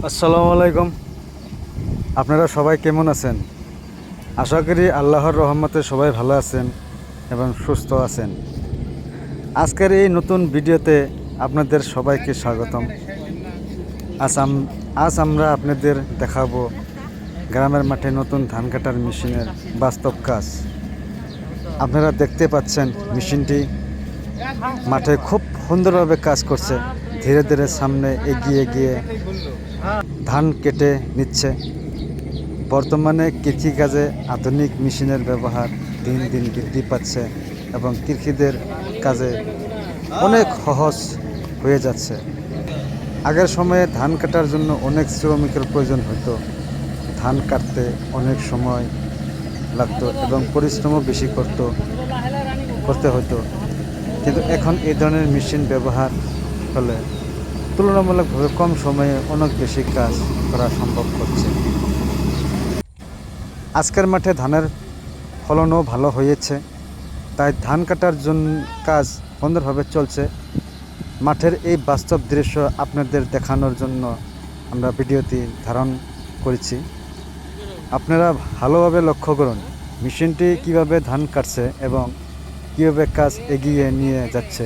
আসসালামু আলাইকুম। আপনারা সবাই কেমন আছেন? আশা করি আল্লাহর রহমতে সবাই ভালো আছেন এবং সুস্থ আছেন। আজকের এই নতুন ভিডিওতে আপনাদের সবাইকে স্বাগতম। আজ আমরা আপনাদের দেখাবো গ্রামের মাঠে নতুন ধান কাটার মেশিনের বাস্তব কাজ। আপনারা দেখতে পাচ্ছেন মেশিনটি মাঠে খুব সুন্দরভাবে কাজ করছে। ধীরে ধীরে সামনে এগিয়ে গিয়ে ধান কেটে নিচ্ছে। বর্তমানে কৃষিকাজে আধুনিক মেশিনের ব্যবহার দিন দিন বৃদ্ধি পাচ্ছে এবং কৃষিদের কাজে অনেক সহজ হয়ে যাচ্ছে। আগের সময়ে ধান কাটার জন্য অনেক শ্রমিকের প্রয়োজন হতো। ধান কাটতে অনেক সময় লাগতো এবং পরিশ্রমও বেশি করতে হতো। কিন্তু এখন এই ধরনের মেশিন ব্যবহার হলে তুলনামূলকভাবে কম সময়ে অনেক বেশি কাজ করা সম্ভব হচ্ছে। আজকের মাঠে ধানের ফলনও ভালো হয়েছে, তাই ধান কাটার জন্য কাজ সুন্দরভাবে চলছে। মাঠের এই বাস্তব দৃশ্য আপনাদের দেখানোর জন্য আমরা ভিডিওটি ধারণ করেছি। আপনারা ভালোভাবে লক্ষ্য করুন মেশিনটি কিভাবে ধান কাটছে এবং কীভাবে কাজ এগিয়ে নিয়ে যাচ্ছে।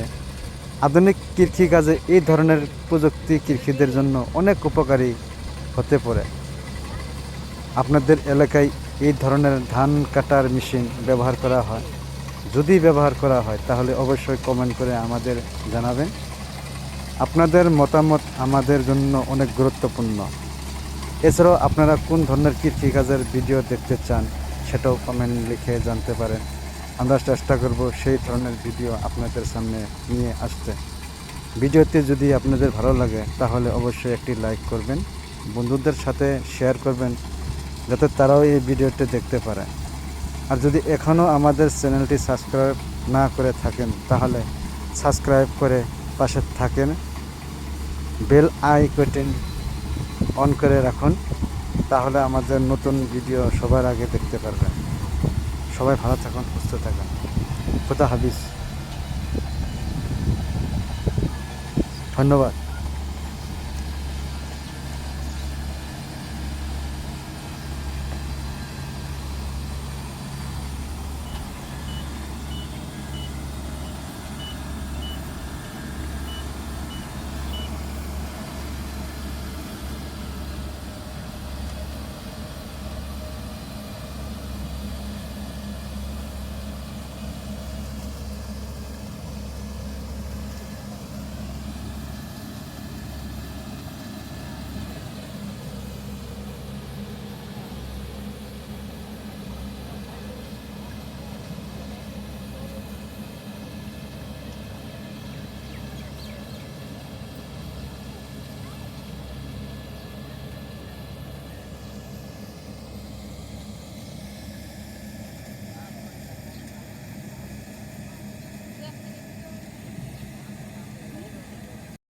আধুনিক কৃষিকাজে এই ধরনের প্রযুক্তি কৃষিদের জন্য অনেক উপকারী হতে পারে। আপনাদের এলাকায় এই ধরনের ধান কাটার মেশিন ব্যবহার করা হয়? যদি ব্যবহার করা হয় তাহলে অবশ্যই কমেন্ট করে আমাদের জানাবেন। আপনাদের মতামত আমাদের জন্য অনেক গুরুত্বপূর্ণ। এছাড়াও আপনারা কোন ধরনের কৃষিকাজের ভিডিও দেখতে চান সেটাও কমেন্ট লিখে জানতে পারেন। আমরা চেষ্টা করব সেই ধরনের ভিডিও আপনাদের সামনে নিয়ে আসতে। ভিডিওতে যদি আপনাদের ভালো লাগে তাহলে অবশ্যই একটি লাইক করবেন, বন্ধুদের সাথে শেয়ার করবেন যাতে তারাও এই ভিডিওটি দেখতে পারে। আর যদি এখনও আমাদের চ্যানেলটি সাবস্ক্রাইব না করে থাকেন তাহলে সাবস্ক্রাইব করে পাশে থাকেন, বেল আইকন অন করে রাখুন, তাহলে আমাদের নতুন ভিডিও সবার আগে দেখতে পারবেন। সবাই ভালো থাকুন, সুস্থ থাকুন। খোদা হাফিজ। ধন্যবাদ।